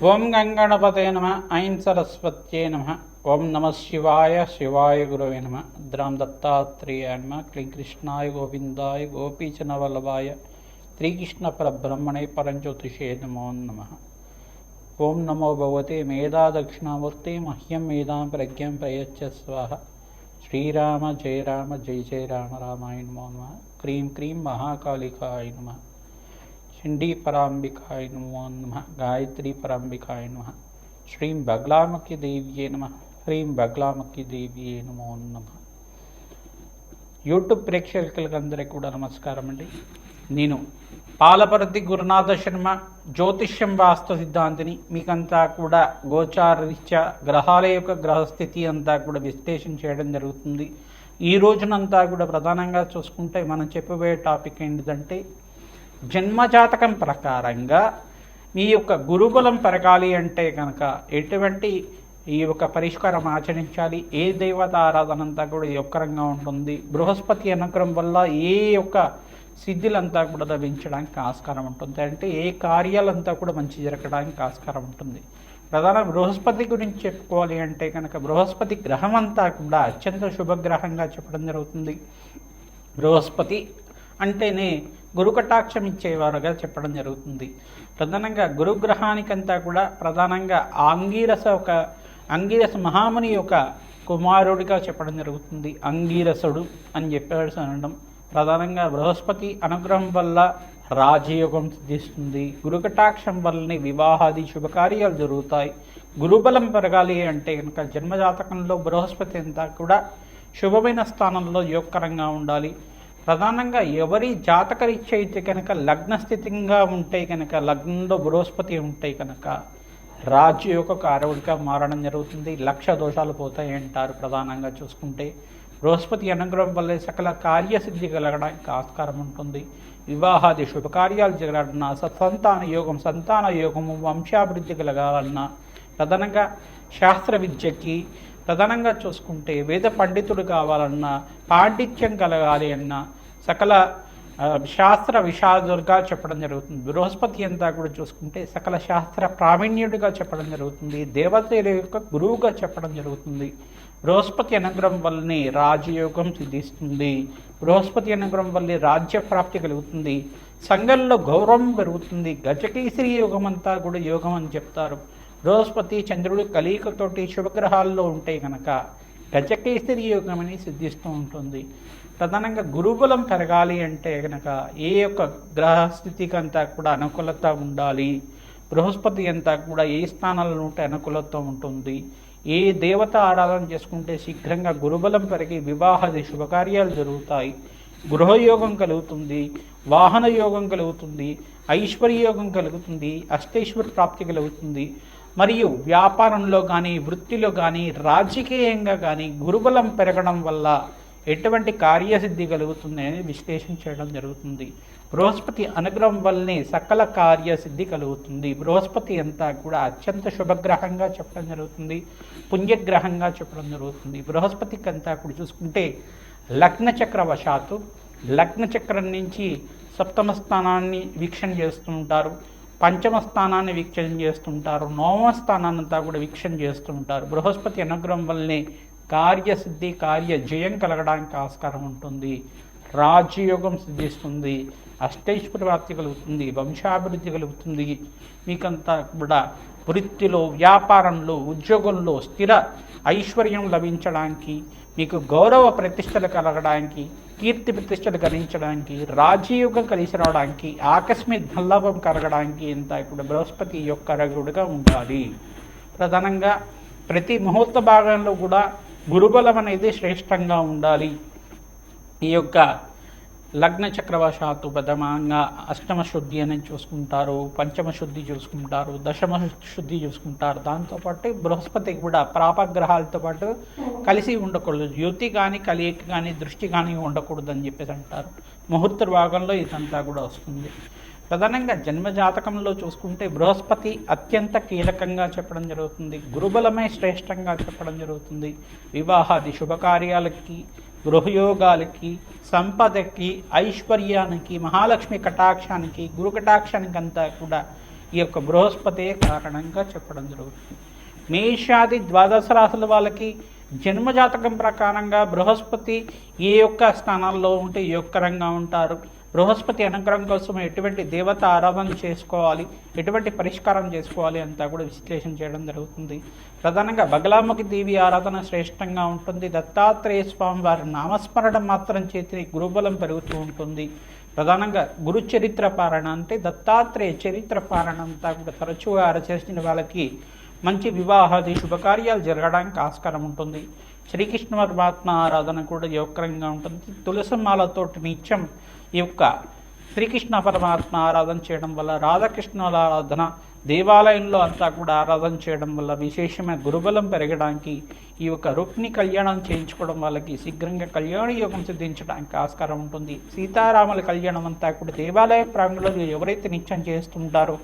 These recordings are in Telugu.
ఓం గంగణపతే నమ ఐం సరస్వత్యే నమ ఓం నమ శివాయ శివాయ గురవే నమ ద్రాం దత్తాత్రేయాయ నమ క్లీం కృష్ణాయ గోవిందాయ గోపీచన వల్లభాయ శ్రీకృష్ణ పరబ్రహ్మణే పరంజ్యోతిషే నమో నమ. ఓం నమో భగవతే మేధా దక్షిణామూర్తి మహ్యం మేధాం ప్రజ్ఞం ప్రయచ్చ స్వాహ. శ్రీరామ జయ రామ జయ జయ రామ రామాయ నమో నమ. క్రీం క్రీం మహాకాళికాయ నమ. చండీ పరాంబికాయ నమో నమ. గాయత్రి పరాంబికాయ నమ. శ్రీం బగ్లాముఖి దేవ్యే నమ. హ్రీం బగ్లాముఖి దేవ్యే నమో నమ. యూట్యూబ్ ప్రేక్షకులందరికీ కూడా నమస్కారం అండి. నేను పాలపర్తి గురునాథ శర్మ, జ్యోతిష్యం వాస్తు సిద్ధాంతిని. మీకంతా కూడా గోచారరీత్యా గ్రహాల యొక్క గ్రహస్థితి అంతా కూడా విశ్లేషణ చేయడం జరుగుతుంది. ఈ రోజునంతా కూడా ప్రధానంగా చూసుకుంటే మనం చెప్పబోయే టాపిక్ ఏంటిదంటే, జన్మజాతకం ప్రకారంగా మీ యొక్క గురుబలం పెరగాలి అంటే కనుక ఎటువంటి ఈ యొక్క పరిష్కారం ఆచరించాలి, ఏ దేవత ఆరాధన అంతా కూడా యొక్కరంగా ఉంటుంది, బృహస్పతి అనుగ్రహం వల్ల ఏ యొక్క సిద్ధులంతా కూడా లభించడానికి ఆస్కారం ఉంటుంది, అంటే ఏ కార్యాలంతా కూడా మంచి జరగడానికి ఆస్కారం ఉంటుంది. ప్రధాన బృహస్పతి గురించి చెప్పుకోవాలి అంటే కనుక బృహస్పతి గ్రహం అంతా కూడా అత్యంత శుభగ్రహంగా చెప్పడం జరుగుతుంది. బృహస్పతి అంటేనే గురు కటాక్షం ఇచ్చేవారుగా చెప్పడం జరుగుతుంది. ప్రధానంగా గురుగ్రహానికంతా కూడా ప్రధానంగా అంగీరస మహాముని యొక్క కుమారుడిగా చెప్పడం జరుగుతుంది. అంగీరసుడు అని చెప్పేసి అనడం. ప్రధానంగా బృహస్పతి అనుగ్రహం వల్ల రాజయోగం సిద్ధిస్తుంది. గురుకటాక్షం వల్లనే వివాహాది శుభకార్యాలు జరుగుతాయి. గురుబలం పెరగాలి అంటే కనుక జన్మజాతకంలో బృహస్పతి అంతా కూడా శుభమైన స్థానంలో యోగకరంగా ఉండాలి. ప్రధానంగా ఎవరి జాతకరీత్యా అయితే కనుక లగ్నస్థితిగా ఉంటే కనుక, లగ్నంలో బృహస్పతి ఉంటే కనుక రాజయోగ కారకుడిగా మారడం జరుగుతుంది. లక్ష దోషాలు పోతాయి అంటారు. ప్రధానంగా చూసుకుంటే బృహస్పతి అనుగ్రహం వల్ల సకల కార్యసిద్ధి కలగడానికి ఆస్కారం ఉంటుంది. వివాహాది శుభకార్యాలు జరగాలన్నా, సంతాన యోగము వంశాభివృద్ధి కలగాలన్నా, ప్రధానంగా శాస్త్ర విద్యకి ప్రధానంగా చూసుకుంటే వేద పండితుడు కావాలన్నా, పాండిత్యం కలగాలి అన్నా, సకల శాస్త్ర విషాదులుగా చెప్పడం జరుగుతుంది. బృహస్పతి అంతా కూడా చూసుకుంటే సకల శాస్త్ర ప్రావీణ్యుడిగా చెప్పడం జరుగుతుంది. దేవతల యొక్క గురువుగా చెప్పడం జరుగుతుంది. బృహస్పతి అనుగ్రహం వల్లనే రాజయోగం సిద్ధిస్తుంది. బృహస్పతి అనుగ్రహం వల్లే రాజ్య ప్రాప్తి కలుగుతుంది. సంఘంలో గౌరవం పెరుగుతుంది. గజకేసరి యోగం అంతా కూడా యోగం అని చెప్తారు. బృహస్పతి చంద్రుడు కలయికతోటి శుభగ్రహాల్లో ఉంటే కనుక గజకేసరి యోగం అని సిద్ధిస్తూ ఉంటుంది. ప్రధానంగా గురుబలం పెరగాలి అంటే కనుక ఏ యొక్క గ్రహస్థితికి అంతా కూడా అనుకూలత ఉండాలి. బృహస్పతి అంతా కూడా ఏ స్థానాల్లో ఉంటే అనుకూలత ఉంటుంది, ఏ దేవత ఆరాధన చేసుకుంటే శీఘ్రంగా గురుబలం పెరిగి వివాహాది శుభకార్యాలు జరుగుతాయి, గృహయోగం కలుగుతుంది, వాహన యోగం కలుగుతుంది, ఐశ్వర్యయోగం కలుగుతుంది, అష్టైశ్వర్య ప్రాప్తి కలుగుతుంది. మరియు వ్యాపారంలో కానీ, వృత్తిలో కానీ, రాజకీయంగా కానీ గురుబలం పెరగడం వల్ల ఎటువంటి కార్యసిద్ధి కలుగుతుంది అనేది విశ్లేషణ చేయడం జరుగుతుంది. బృహస్పతి అనుగ్రహం వల్లనే సకల కార్యసిద్ధి కలుగుతుంది. బృహస్పతి అంతా కూడా అత్యంత శుభగ్రహంగా చెప్పడం జరుగుతుంది, పుణ్యగ్రహంగా చెప్పడం జరుగుతుంది. బృహస్పతికి అంతా కూడా చూసుకుంటే లగ్నచక్రవశాత్తు లగ్నచక్రం నుంచి సప్తమ స్థానాన్ని వీక్షణ చేస్తూ ఉంటారు, పంచమ స్థానాన్ని వీక్షణ చేస్తుంటారు, నవమ స్థానాన్ని అంతా కూడా వీక్షణ చేస్తూ ఉంటారు. బృహస్పతి అనుగ్రహం వల్లనే కార్యసిద్ధి కార్యజయం కలగడానికి ఆస్కారం ఉంటుంది. రాజయోగం సిద్ధిస్తుంది, అష్టైశ్వర్య ప్రాప్తి కలుగుతుంది, వంశాభివృద్ధి కలుగుతుంది. మీకంతా కూడా వృత్తిలో, వ్యాపారంలో, ఉద్యోగంలో స్థిర ఐశ్వర్యం లభించడానికి, మీకు గౌరవ ప్రతిష్టలు కలగడానికి, కీర్తి ప్రతిష్టలు గణించడానికి, రాజయోగం కలిసి రావడానికి, ఆకస్మిక ధనలాభం కలగడానికి అంతా కూడా బృహస్పతి యొక్క రగుడుగా ఉండాలి. ప్రధానంగా ప్రతి ముహూర్త భాగంలో కూడా గురుబలం అనేది శ్రేష్టంగా ఉండాలి. ఈ యొక్క లగ్న చక్రవశాత్తు ప్రథమంగా అష్టమ శుద్ధి అనేది చూసుకుంటారు, పంచమ శుద్ధి చూసుకుంటారు, దశమ శుద్ధి చూసుకుంటారు. దాంతోపాటు బృహస్పతి కూడా ప్రాపగ్రహాలతో పాటు కలిసి ఉండకూడదు. యుతి కానీ, కలియక కానీ, దృష్టి కానీ ఉండకూడదు అని చెప్పేసి అంటారు. ముహూర్త భాగంలో ఇదంతా కూడా వస్తుంది. ప్రధానంగా జన్మజాతకంలో చూసుకుంటే బృహస్పతి అత్యంత కీలకంగా చెప్పడం జరుగుతుంది. గురుబలమే శ్రేష్టంగా చెప్పడం జరుగుతుంది. వివాహాది శుభకార్యాలకి, గృహయోగాలకి, సంపదకి, ఐశ్వర్యానికి, మహాలక్ష్మి కటాక్షానికి, గురు కటాక్షానికి అంతా కూడా ఈ యొక్క బృహస్పతే కారణంగా చెప్పడం జరుగుతుంది. మేషాది ద్వాదశ రాశుల వాళ్ళకి జన్మజాతకం ప్రకారంగా బృహస్పతి ఏ యొక్క స్థానాల్లో ఉంటే యోగకరంగా ఉంటారు, బృహస్పతి అనుగ్రహం కోసం ఎటువంటి దేవత ఆరాధన చేసుకోవాలి, ఎటువంటి పరిష్కారం చేసుకోవాలి అంతా కూడా విశ్లేషణ చేయడం జరుగుతుంది. ప్రధానంగా బగలాముఖి దేవి ఆరాధన శ్రేష్టంగా ఉంటుంది. దత్తాత్రేయ స్వామి వారి నామస్మరణ మాత్రం చేతి గురుబలం పెరుగుతూ ఉంటుంది. ప్రధానంగా గురు చరిత్ర పారణ అంటే దత్తాత్రేయ చరిత్ర పారణ అంతా కూడా తరచుగా ఆచరించిన వాళ్ళకి మంచి వివాహాది శుభకార్యాలు జరగడానికి ఆస్కారం ఉంటుంది. శ్రీకృష్ణ పరమాత్మ ఆరాధన కూడా యోగకరంగా ఉంటుంది. తులసిమాలతోటి నిత్యం ఈ యొక్క శ్రీకృష్ణ పరమాత్మ ఆరాధన చేయడం వల్ల, రాధాకృష్ణుల ఆరాధన దేవాలయంలో అంతా కూడా ఆరాధన చేయడం వల్ల విశేషమైన గురుబలం పెరగడానికి, ఈ యొక్క రుక్ని కళ్యాణం చేయించుకోవడం వాళ్ళకి శీఘ్రంగా కళ్యాణ యోగం సిద్ధించడానికి ఆస్కారం ఉంటుంది. సీతారాముల కళ్యాణం అంతా కూడా దేవాలయ ప్రాంగణంలో ఎవరైతే నిత్యం చేస్తుంటారో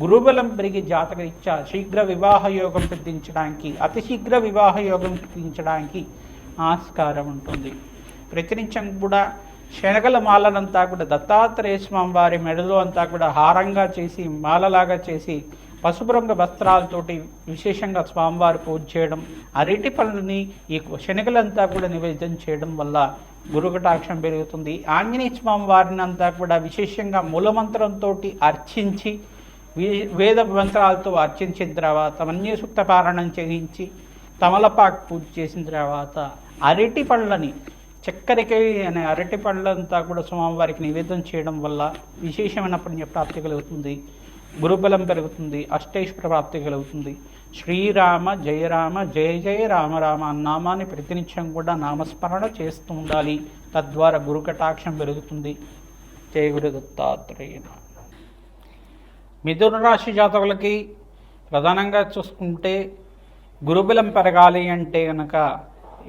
గురుబలం పెరిగి జాతకరీత్యా శీఘ్ర వివాహ యోగం సిద్ధించడానికి, అతి శీఘ్ర వివాహ యోగం సిద్ధించడానికి ఆస్కారం ఉంటుంది. ప్రతినిత్యం కూడా శనగల మాలనంతా కూడా దత్తాత్రేయ స్వామి వారి మెడలో అంతా కూడా హారంగా చేసి మాలలాగా చేసి పసుపు రంగు వస్త్రాలతోటి విశేషంగా స్వామివారి పూజ చేయడం, అరటి పళ్ళని ఈ శనగలంతా కూడా నివేదన చేయడం వల్ల గురుకటాక్షం పెరుగుతుంది. ఆంజనేయ స్వామి వారిని అంతా కూడా విశేషంగా మూలమంత్రంతో అర్చించి వేద మంత్రాలతో అర్చించిన తర్వాత మన్య సూక్త పారాయణం చేయించి తమలపాకు పూజ చేసిన తర్వాత అరటి పళ్ళని చక్కెరకేళి అనే అరటి పళ్ళంతా కూడా స్వామివారికి నివేదన చేయడం వల్ల విశేషమైన పుణ్య ప్రాప్తి కలుగుతుంది, గురుబలం పెరుగుతుంది, అష్టైశ్వర ప్రాప్తి కలుగుతుంది. శ్రీరామ జయరామ జయ జయ రామ రామ అన్నామాన్ని ప్రతినిత్యం కూడా నామస్మరణ చేస్తూ ఉండాలి. తద్వారా గురుకటాక్షం పెరుగుతుంది. జయ గురు దత్తాత్రేయ. మిథున రాశి జాతకులకి ప్రధానంగా చూసుకుంటే గురుబలం పెరగాలి అంటే కనుక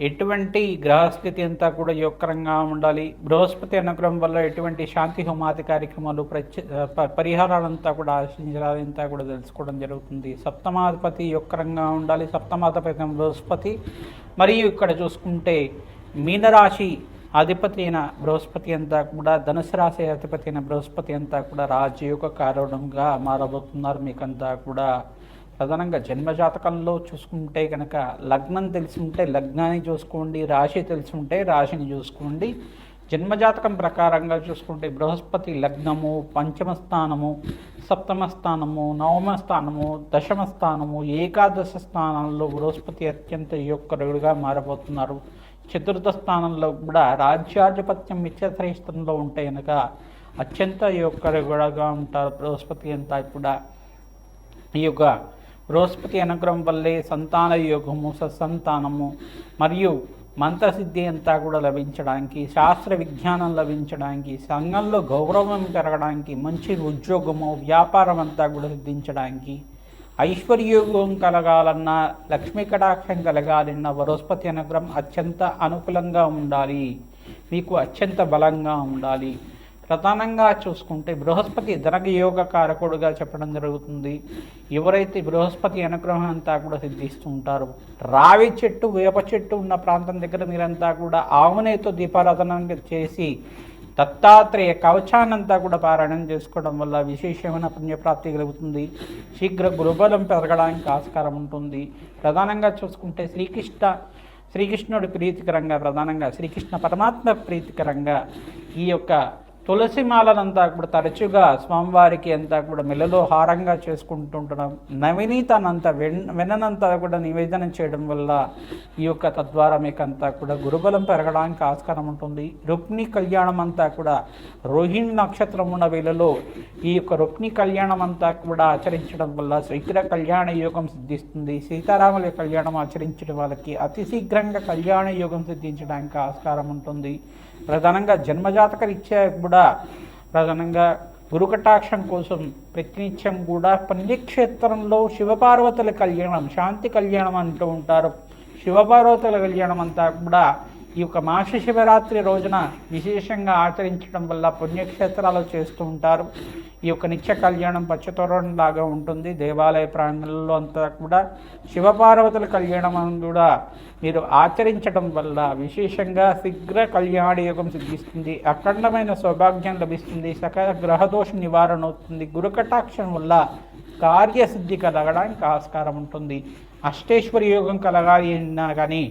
ఎటువంటి గ్రహస్థితి అంతా కూడా యోగకరంగా ఉండాలి. బృహస్పతి అనుగ్రహం వల్ల ఎటువంటి శాంతి హోమాది కార్యక్రమాలు పరిహారాలంతా కూడా ఆశించాలంతా కూడా తెలుసుకోవడం జరుగుతుంది. సప్తమాధిపతి యోగకరంగా ఉండాలి. సప్తమాధిపతి బృహస్పతి. మరియు ఇక్కడ చూసుకుంటే మీనరాశి అధిపతి అయిన బృహస్పతి అంతా కూడా ధనుసు రాశి అధిపతి అయిన బృహస్పతి అంతా కూడా రాజయోగ కారణంగా మారబోతున్నారు. మీకంతా కూడా ప్రధానంగా జన్మజాతకంలో చూసుకుంటే కనుక లగ్నం తెలిసి ఉంటే లగ్నాన్ని చూసుకోండి, రాశి తెలిసి ఉంటే రాశిని చూసుకోండి. జన్మజాతకం ప్రకారంగా చూసుకుంటే బృహస్పతి లగ్నము, పంచమ స్థానము, సప్తమ స్థానము, నవమ స్థానము, దశమ స్థానము, ఏకాదశ స్థానంలో బృహస్పతి అత్యంత యోగకరుడుగా మారబోతున్నారు. చతుర్థ స్థానంలో కూడా రాజ్యాధిపత్యం మిత్రశ్రేష్టంలో ఉంటే కనుక అత్యంత యోగకరుడుగా ఉంటారు బృహస్పతి అంతా కూడా. ఈ యొక్క బృహస్పతి అనుగ్రహం వల్లే సంతాన యోగము, సత్సంతానము మరియు మంత్రసిద్ధి అంతా కూడా లభించడానికి, శాస్త్ర విజ్ఞానం లభించడానికి, సంఘంలో గౌరవం పెరగడానికి, మంచి ఉద్యోగము వ్యాపారం అంతా కూడా సిద్ధించడానికి, ఐశ్వర్యోగం కలగాలన్నా, లక్ష్మీ కటాక్షం కలగాలన్నా బృహస్పతి అనుగ్రహం అత్యంత అనుకూలంగా ఉండాలి, మీకు అత్యంత బలంగా ఉండాలి. ప్రధానంగా చూసుకుంటే బృహస్పతి ధనయోగ కారకుడుగా చెప్పడం జరుగుతుంది. ఎవరైతే బృహస్పతి అనుగ్రహం అంతా కూడా సిద్ధిస్తూ ఉంటారో, రావి చెట్టు, వేప చెట్టు ఉన్న ప్రాంతం దగ్గర మీరంతా కూడా ఆవునేతో దీపారాధన చేసి దత్తాత్రేయ కవచాన్నంతా కూడా పారాయణం చేసుకోవడం వల్ల విశేషమైన పుణ్యప్రాప్తి కలుగుతుంది. శీఘ్ర గురుబలం పెరగడానికి ఆస్కారం ఉంటుంది. ప్రధానంగా చూసుకుంటే శ్రీకృష్ణుడి ప్రీతికరంగా, ప్రధానంగా శ్రీకృష్ణ పరమాత్మ ప్రీతికరంగా ఈ యొక్క తులసిమాలనంతా కూడా తరచుగా స్వామివారికి అంతా కూడా మెల్లలో హారంగా చేసుకుంటుండడం, నవనీతానంతా వెన్ననంతా కూడా నివేదన చేయడం వల్ల ఈ యొక్క తద్వారా మీకు అంతా కూడా గురుబలం పెరగడానికి ఆస్కారం ఉంటుంది. రుక్మిణి కళ్యాణం అంతా కూడా రోహిణి నక్షత్రం ఉన్న వేళలో ఈ యొక్క రుక్మిణి కళ్యాణం అంతా కూడా ఆచరించడం వల్ల శీఘ్ర కళ్యాణ యోగం సిద్ధిస్తుంది. సీతారాముల కళ్యాణం ఆచరించడం వాళ్ళకి అతి శీఘ్రంగా కళ్యాణ యోగం సిద్ధించడానికి ఆస్కారం ఉంటుంది. ప్రధానంగా జన్మజాతక రీత్యా కూడా ప్రధానంగా గురుకటాక్షం కోసం ప్రతినిత్యం కూడా పుణ్యక్షేత్రంలో శివపార్వతుల కళ్యాణం, శాంతి కళ్యాణం అంటూ ఉంటారు. శివపార్వతుల కళ్యాణం అంతా కూడా ఈ యొక్క మాస శివరాత్రి రోజున విశేషంగా ఆచరించడం వల్ల పుణ్యక్షేత్రాలు చేస్తూ ఉంటారు. ఈ యొక్క నిత్య కళ్యాణం పచ్చతోరణం లాగా ఉంటుంది. దేవాలయ ప్రాంగణంలో అంతా కూడా శివపార్వతుల కళ్యాణం కూడా మీరు ఆచరించడం వల్ల విశేషంగా శీఘ్ర కళ్యాణ యోగం సిద్ధిస్తుంది. అఖండమైన సౌభాగ్యం లభిస్తుంది. సకల గ్రహదోష నివారణ అవుతుంది. గురుకటాక్షం వల్ల కార్యసిద్ధి కలగడానికి ఆస్కారం ఉంటుంది. అష్టేశ్వరి యోగం కలగాలి అన్నా కానీ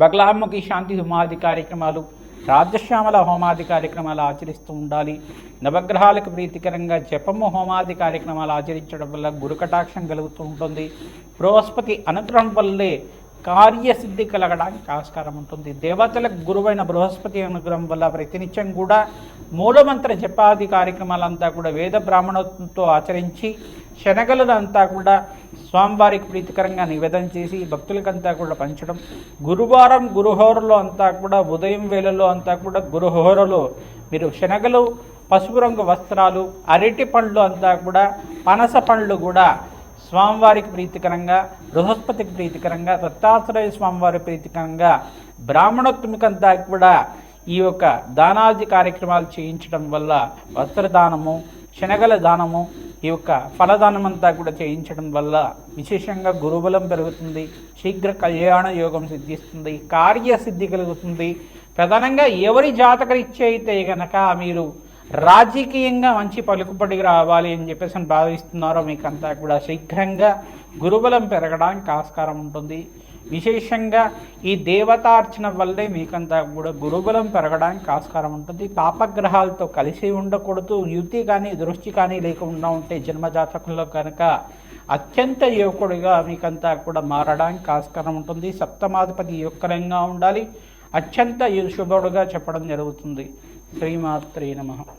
బగలాముఖి శాంతి హోమాది కార్యక్రమాలు, రాజశ్యామల హోమాది కార్యక్రమాలు ఆచరిస్తూ ఉండాలి. నవగ్రహాలకు ప్రీతికరంగా జపము హోమాది కార్యక్రమాలు ఆచరించడం వల్ల గురుకటాక్షం కలుగుతూ ఉంటుంది. బృహస్పతి అనుగ్రహం వల్లే కార్యసిద్ధి కలగడానికి ఆస్కారం ఉంటుంది. దేవతలకు గురువైన బృహస్పతి అనుగ్రహం వల్ల ప్రతినిత్యం కూడా మూలమంత్ర జపాది కార్యక్రమాలంతా కూడా వేద బ్రాహ్మణత్వంతో ఆచరించి శనగలంతా కూడా స్వామివారికి ప్రీతికరంగా నివేదన చేసి భక్తులకంతా కూడా పంచడం. గురువారం గురుహోరలో అంతా కూడా ఉదయం వేళలో అంతా కూడా గురుహోరలో మీరు శనగలు, పసుపు రంగు వస్త్రాలు, అరటి పండ్లు అంతా కూడా పనస పండ్లు కూడా స్వామివారికి ప్రీతికరంగా, బృహస్పతికి ప్రీతికరంగా, దత్తాత్రేయ స్వామివారి ప్రీతికరంగా బ్రాహ్మణోత్తమికంతా కూడా ఈ యొక్క దానాది కార్యక్రమాలు చేయించడం వల్ల వస్త్రదానము, శనగల దానము, ఈ యొక్క ఫలదానం అంతా కూడా చేయించడం వల్ల విశేషంగా గురుబలం పెరుగుతుంది. శీఘ్ర కళ్యాణ యోగం సిద్ధిస్తుంది, కార్యసిద్ధి కలుగుతుంది. ప్రధానంగా ఎవరి జాతకరీత్యా అయితే కనుక మీరు రాజకీయంగా మంచి పలుకుబడి రావాలి అని చెప్పేసి భావిస్తున్నారో మీకంతా కూడా శీఘ్రంగా గురుబలం పెరగడానికి ఆస్కారం ఉంటుంది. విశేషంగా ఈ దేవతార్చన వల్లే మీకంతా కూడా గురుబలం పెరగడానికి ఆస్కారం ఉంటుంది. పాపగ్రహాలతో కలిసి ఉండకూడదు. యుతి కానీ దృష్టి కానీ లేకుండా ఉంటే జన్మజాతకంలో కనుక అత్యంత యువకుడిగా మీకంతా కూడా మారడానికి ఆస్కారం ఉంటుంది. సప్తమాధిపతి యువకరంగా ఉండాలి. అత్యంత శుభుడుగా చెప్పడం జరుగుతుంది. శ్రీమాత్రే నమః.